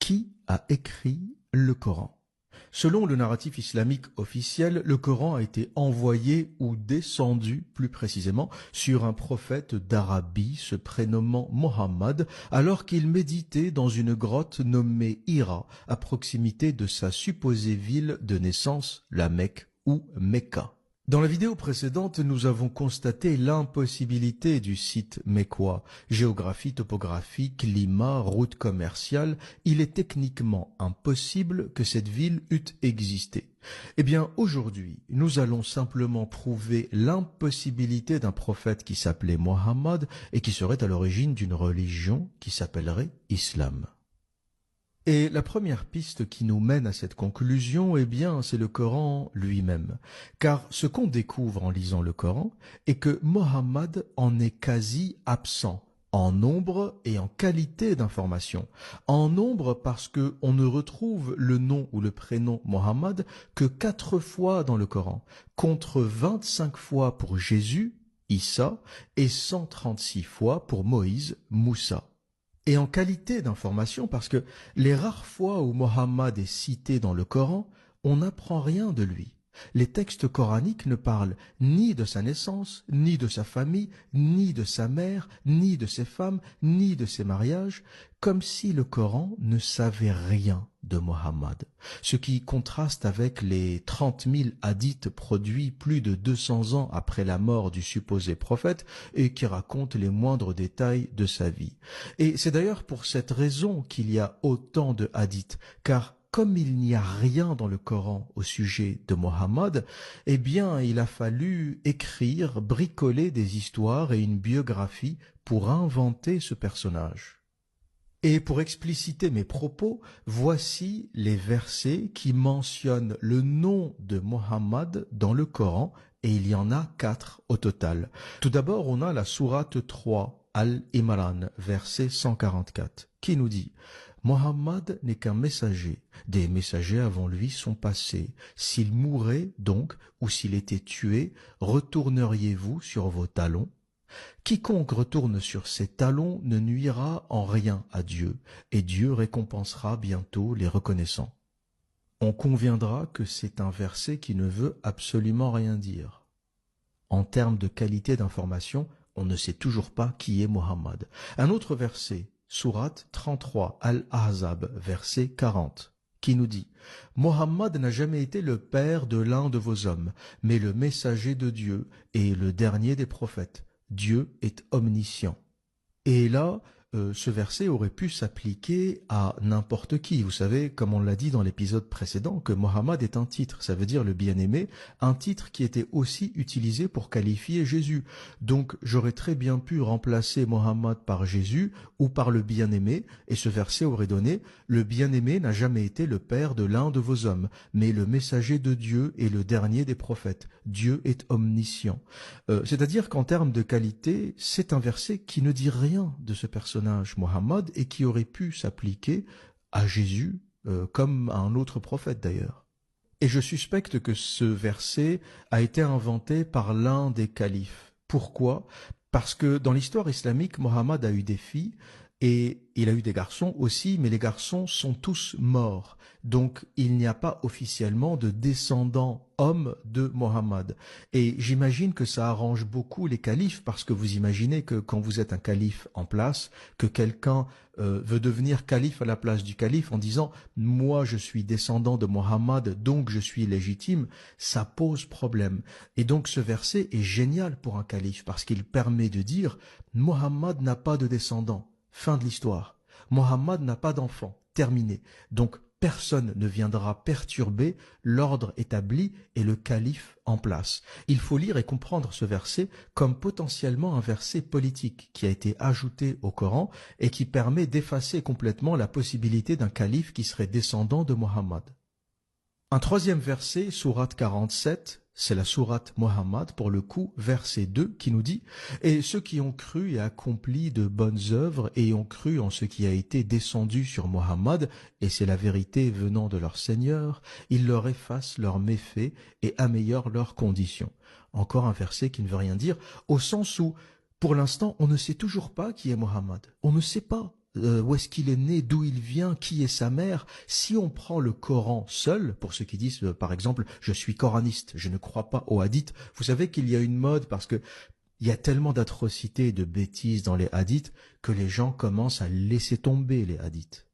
Qui a écrit le Coran? Selon le narratif islamique officiel, le Coran a été envoyé ou descendu, plus précisément, sur un prophète d'Arabie se prénommant Mohammed, alors qu'il méditait dans une grotte nommée Hira, à proximité de sa supposée ville de naissance, la Mecque ou Mecca. Dans la vidéo précédente, nous avons constaté l'impossibilité du site mécois. Géographie, topographie, climat, route commerciale, il est techniquement impossible que cette ville eût existé. Eh bien, aujourd'hui, nous allons simplement prouver l'impossibilité d'un prophète qui s'appelait Mohammed et qui serait à l'origine d'une religion qui s'appellerait Islam. Et la première piste qui nous mène à cette conclusion, eh bien, c'est le Coran lui-même. Car ce qu'on découvre en lisant le Coran est que Mohammed en est quasi absent, en nombre et en qualité d'information. En nombre parce que on ne retrouve le nom ou le prénom Mohammed que 4 fois dans le Coran, contre 25 fois pour Jésus, Issa, et 136 fois pour Moïse, Moussa. Et en qualité d'information, parce que les rares fois où Mohammed est cité dans le Coran, on n'apprend rien de lui. Les textes coraniques ne parlent ni de sa naissance, ni de sa famille, ni de sa mère, ni de ses femmes, ni de ses mariages, comme si le Coran ne savait rien de Mohammed. Ce qui contraste avec les 30 000 hadiths produits plus de 200 ans après la mort du supposé prophète et qui racontent les moindres détails de sa vie. Et c'est d'ailleurs pour cette raison qu'il y a autant de hadiths, car comme il n'y a rien dans le Coran au sujet de Mohammed, eh bien, il a fallu écrire, bricoler des histoires et une biographie pour inventer ce personnage. Et pour expliciter mes propos, voici les versets qui mentionnent le nom de Mohammed dans le Coran, et il y en a 4 au total. Tout d'abord, on a la sourate 3, Al-Imran, verset 144, qui nous dit « Mohammed n'est qu'un messager. Des messagers avant lui sont passés. S'il mourait donc, ou s'il était tué, retourneriez-vous sur vos talons ? Quiconque retourne sur ses talons ne nuira en rien à Dieu, et Dieu récompensera bientôt les reconnaissants. » On conviendra que c'est un verset qui ne veut absolument rien dire. En termes de qualité d'information, on ne sait toujours pas qui est Mohammed. Un autre verset, sourate 33, Al-Ahzab, verset 40, qui nous dit « Mohammed n'a jamais été le père de l'un de vos hommes, mais le messager de Dieu et le dernier des prophètes. Dieu est omniscient. » Et là, ce verset aurait pu s'appliquer à n'importe qui. Vous savez, comme on l'a dit dans l'épisode précédent, que Mohammed est un titre, ça veut dire le bien-aimé, un titre qui était aussi utilisé pour qualifier Jésus. Donc, j'aurais très bien pu remplacer Mohammed par Jésus ou par le bien-aimé, et ce verset aurait donné « Le bien-aimé n'a jamais été le père de l'un de vos hommes, mais le messager de Dieu est le dernier des prophètes. Dieu est omniscient. » C'est-à-dire qu'en termes de qualité, c'est un verset qui ne dit rien de ce personnage Mohammed et qui aurait pu s'appliquer à Jésus comme à un autre prophète d'ailleurs. Et je suspecte que ce verset a été inventé par l'un des califes. Pourquoi? Parce que dans l'histoire islamique, Mohammed a eu des filles et il a eu des garçons aussi, mais les garçons sont tous morts. Donc, il n'y a pas officiellement de descendants hommes de Mohammed. Et j'imagine que ça arrange beaucoup les califes, parce que vous imaginez que quand vous êtes un calife en place, que quelqu'un veut devenir calife à la place du calife en disant « Moi, je suis descendant de Mohammed, donc je suis légitime », ça pose problème. Et donc, ce verset est génial pour un calife, parce qu'il permet de dire « Mohammed n'a pas de descendants ». Fin de l'histoire. Mohammed n'a pas d'enfant. Terminé. Donc, personne ne viendra perturber l'ordre établi et le calife en place. Il faut lire et comprendre ce verset comme potentiellement un verset politique qui a été ajouté au Coran et qui permet d'effacer complètement la possibilité d'un calife qui serait descendant de Mohammed. Un troisième verset, sourate 47, c'est la sourate Mohammed, pour le coup, verset 2, qui nous dit « Et ceux qui ont cru et accompli de bonnes œuvres et ont cru en ce qui a été descendu sur Mohammed, et c'est la vérité venant de leur Seigneur, ils leur effacent leurs méfaits et améliorent leurs conditions. » Encore un verset qui ne veut rien dire, au sens où, pour l'instant, on ne sait toujours pas qui est Mohammed. On ne sait pas. où est-ce qu'il est né, d'où il vient, qui est sa mère. Si on prend le Coran seul, pour ceux qui disent par exemple je suis coraniste, je ne crois pas aux hadiths, vous savez qu'il y a une mode parce que il y a tellement d'atrocités et de bêtises dans les hadiths que les gens commencent à laisser tomber les hadiths.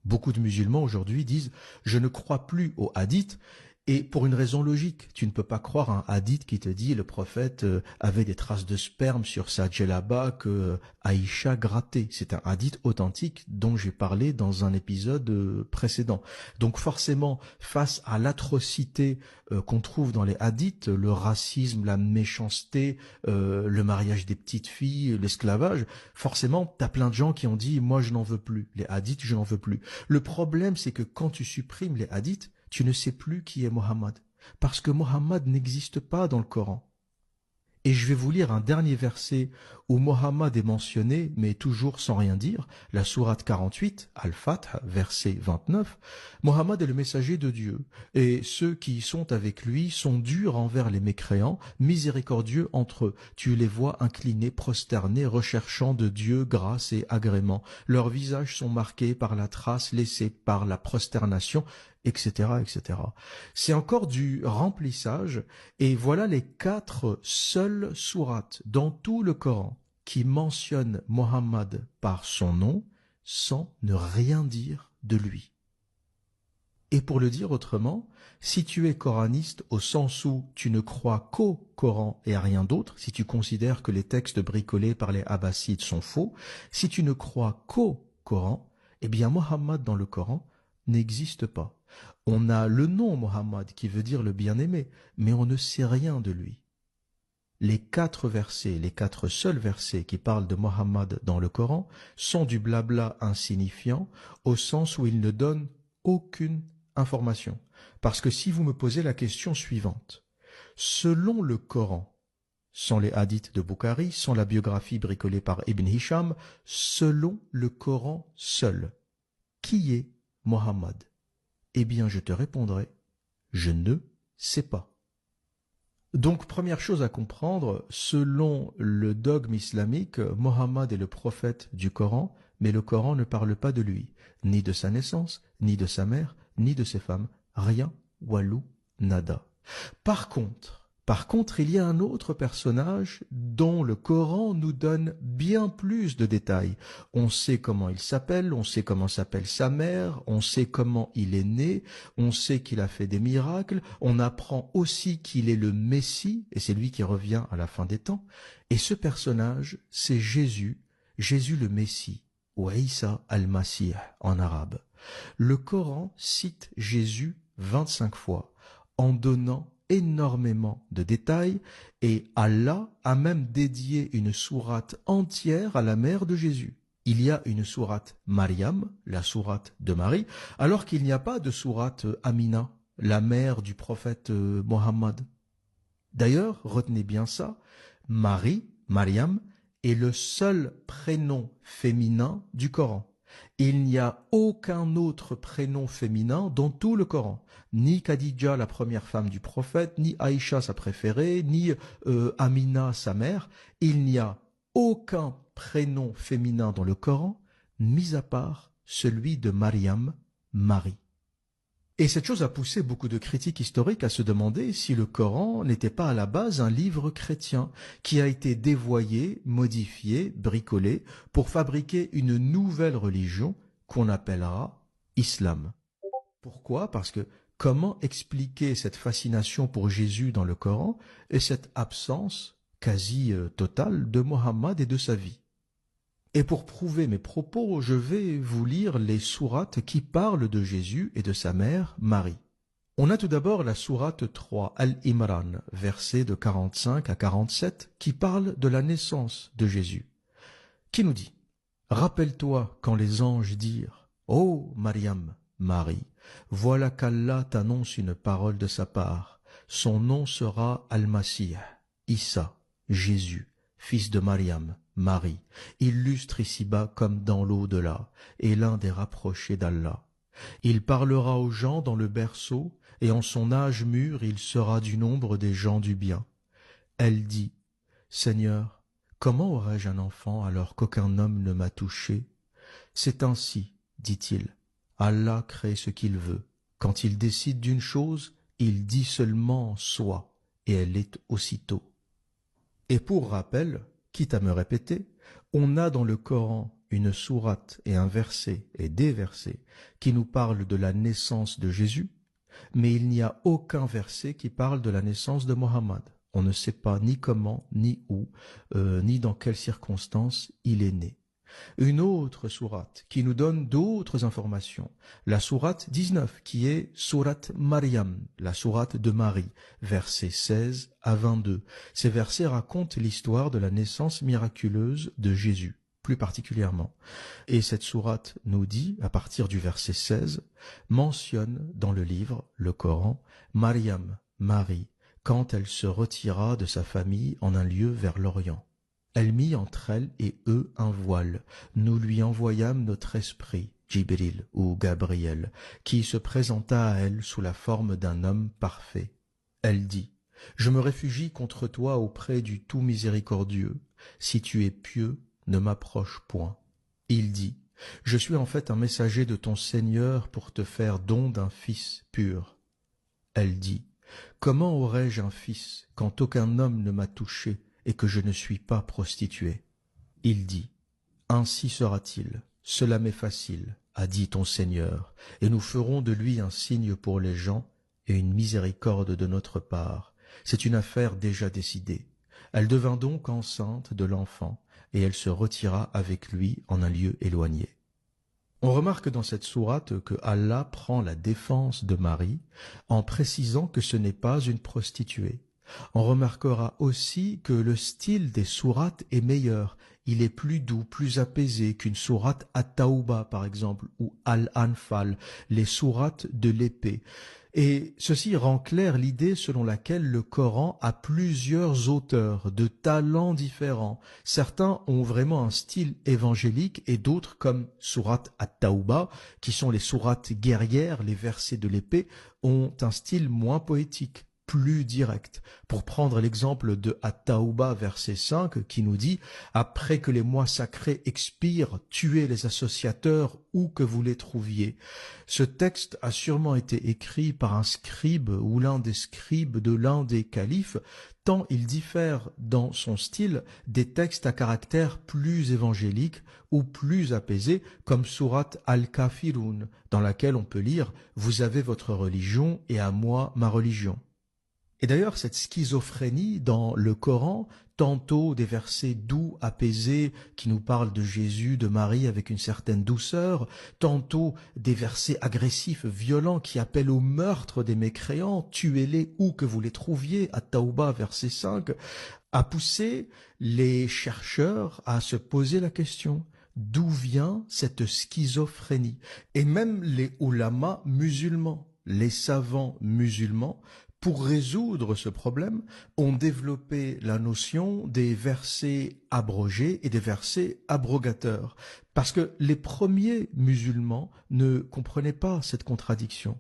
Beaucoup de musulmans aujourd'hui disent je ne crois plus aux hadiths. Et pour une raison logique, tu ne peux pas croire un hadith qui te dit le prophète avait des traces de sperme sur sa djellaba que Aïcha grattait. C'est un hadith authentique dont j'ai parlé dans un épisode précédent. Donc forcément, face à l'atrocité qu'on trouve dans les hadiths, le racisme, la méchanceté, le mariage des petites filles, l'esclavage, forcément, t'as plein de gens qui ont dit moi je n'en veux plus. Les hadiths, je n'en veux plus. Le problème, c'est que quand tu supprimes les hadiths, tu ne sais plus qui est Mohammed, parce que Mohammed n'existe pas dans le Coran. Et je vais vous lire un dernier verset où Mohammed est mentionné, mais toujours sans rien dire, la sourate 48, Al-Fath, verset 29. Mohammed est le messager de Dieu, et ceux qui sont avec lui sont durs envers les mécréants, miséricordieux entre eux. Tu les vois inclinés, prosternés, recherchant de Dieu grâce et agrément. Leurs visages sont marqués par la trace laissée par la prosternation, etc., etc. C'est encore du remplissage, et voilà les 4 seules sourates dans tout le Coran qui mentionnent Mohammed par son nom sans ne rien dire de lui. Et pour le dire autrement, si tu es coraniste au sens où tu ne crois qu'au Coran et à rien d'autre, si tu considères que les textes bricolés par les Abbassides sont faux, si tu ne crois qu'au Coran, eh bien Mohammed dans le Coran n'existe pas. On a le nom Mohammed qui veut dire le bien-aimé, mais on ne sait rien de lui. Les 4 versets, les 4 seuls versets qui parlent de Mohammed dans le Coran sont du blabla insignifiant au sens où ils ne donnent aucune information. Parce que si vous me posez la question suivante, selon le Coran, sans les hadiths de Bukhari, sans la biographie bricolée par Ibn Hisham, selon le Coran seul, qui est Mohammed? Eh bien, je te répondrai, je ne sais pas. Donc, première chose à comprendre, selon le dogme islamique, Mohammed est le prophète du Coran, mais le Coran ne parle pas de lui, ni de sa naissance, ni de sa mère, ni de ses femmes, rien, walou, nada. Par contre, il y a un autre personnage dont le Coran nous donne bien plus de détails. On sait comment il s'appelle, on sait comment s'appelle sa mère, on sait comment il est né, on sait qu'il a fait des miracles, on apprend aussi qu'il est le Messie, et c'est lui qui revient à la fin des temps. Et ce personnage, c'est Jésus, Jésus le Messie, ou Isa al-Masih en arabe. Le Coran cite Jésus 25 fois, en donnant énormément de détails, et Allah a même dédié une sourate entière à la mère de Jésus. Il y a une sourate Mariam, la sourate de Marie, alors qu'il n'y a pas de sourate Amina, la mère du prophète Mohammed. D'ailleurs, retenez bien ça, Marie, Mariam, est le seul prénom féminin du Coran. Il n'y a aucun autre prénom féminin dans tout le Coran. Ni Khadija, la première femme du prophète, ni Aïcha, sa préférée, ni Amina, sa mère. Il n'y a aucun prénom féminin dans le Coran, mis à part celui de Mariam, Marie. Et cette chose a poussé beaucoup de critiques historiques à se demander si le Coran n'était pas à la base un livre chrétien qui a été dévoyé, modifié, bricolé pour fabriquer une nouvelle religion qu'on appellera Islam. Pourquoi? Parce que comment expliquer cette fascination pour Jésus dans le Coran et cette absence quasi totale de Mohammed et de sa vie? Et pour prouver mes propos, je vais vous lire les sourates qui parlent de Jésus et de sa mère, Marie. On a tout d'abord la sourate 3, Al-Imran, versets de 45 à 47, qui parle de la naissance de Jésus, qui nous dit « Rappelle-toi quand les anges dirent « Ô Mariam, Marie, voilà qu'Allah t'annonce une parole de sa part. Son nom sera Al-Masih, Issa, Jésus, fils de Mariam, Marie, illustre ici-bas comme dans l'au-delà, et l'un des rapprochés d'Allah. Il parlera aux gens dans le berceau, et en son âge mûr il sera du nombre des gens du bien. Elle dit, Seigneur, comment aurais-je un enfant alors qu'aucun homme ne m'a touché? C'est ainsi, dit-il, Allah crée ce qu'il veut. Quand il décide d'une chose, il dit seulement soit, et elle est aussitôt. Et pour rappel, quitte à me répéter, on a dans le Coran une sourate et un verset et des versets qui nous parlent de la naissance de Jésus, mais il n'y a aucun verset qui parle de la naissance de Mohammed. On ne sait pas ni comment, ni où, ni dans quelles circonstances il est né. Une autre sourate qui nous donne d'autres informations, la sourate 19 qui est sourate Maryam, la sourate de Marie, versets 16 à 22. Ces versets racontent l'histoire de la naissance miraculeuse de Jésus, plus particulièrement. Et cette sourate nous dit, à partir du verset 16, mentionne dans le livre, le Coran, Maryam, Marie, quand elle se retira de sa famille en un lieu vers l'Orient. Elle mit entre elle et eux un voile. Nous lui envoyâmes notre esprit, Jibril ou Gabriel, qui se présenta à elle sous la forme d'un homme parfait. Elle dit, « Je me réfugie contre toi auprès du tout miséricordieux. Si tu es pieux, ne m'approche point. » Il dit, « Je suis en fait un messager de ton Seigneur pour te faire don d'un fils pur. » Elle dit, « Comment aurais-je un fils quand aucun homme ne m'a touché et que je ne suis pas prostituée? » Il dit, « Ainsi sera-t-il, cela m'est facile, a dit ton Seigneur, et nous ferons de lui un signe pour les gens et une miséricorde de notre part. C'est une affaire déjà décidée. » Elle devint donc enceinte de l'enfant, et elle se retira avec lui en un lieu éloigné. On remarque dans cette sourate que Allah prend la défense de Marie en précisant que ce n'est pas une prostituée. On remarquera aussi que le style des sourates est meilleur. Il est plus doux, plus apaisé qu'une sourate At-Tawba par exemple, ou Al-Anfal, les sourates de l'épée. Et ceci rend clair l'idée selon laquelle le Coran a plusieurs auteurs de talents différents. Certains ont vraiment un style évangélique et d'autres, comme sourate At-Tawba, qui sont les sourates guerrières, les versets de l'épée, ont un style moins poétique, plus direct. Pour prendre l'exemple de At-Tawba, verset 5, qui nous dit « Après que les mois sacrés expirent, tuez les associateurs où que vous les trouviez. » Ce texte a sûrement été écrit par un scribe ou l'un des scribes de l'un des califes, tant il diffère dans son style des textes à caractère plus évangélique ou plus apaisé, comme sourate Al-Kafirun, dans laquelle on peut lire « Vous avez votre religion et à moi ma religion ». Et d'ailleurs, cette schizophrénie dans le Coran, tantôt des versets doux, apaisés, qui nous parlent de Jésus, de Marie avec une certaine douceur, tantôt des versets agressifs, violents, qui appellent au meurtre des mécréants, tuez-les où que vous les trouviez, à Tawba, verset 5, a poussé les chercheurs à se poser la question. D'où vient cette schizophrénie? Et même les ulamas musulmans, les savants musulmans, pour résoudre ce problème, ont développé la notion des versets abrogés et des versets abrogateurs. Parce que les premiers musulmans ne comprenaient pas cette contradiction.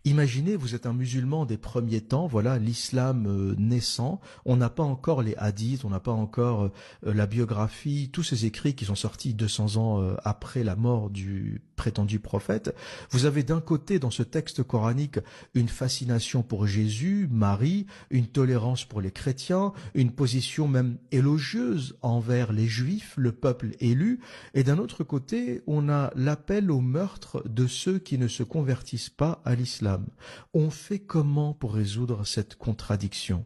Imaginez, vous êtes un musulman des premiers temps, voilà l'islam naissant, on n'a pas encore les hadiths, on n'a pas encore la biographie, tous ces écrits qui sont sortis 200 ans après la mort du prétendu prophète. Vous avez d'un côté dans ce texte coranique une fascination pour Jésus, Marie, une tolérance pour les chrétiens, une position même élogieuse envers les juifs, le peuple élu, et d'un autre côté on a l'appel au meurtre de ceux qui ne se convertissent pas à l'islam. On fait comment pour résoudre cette contradiction?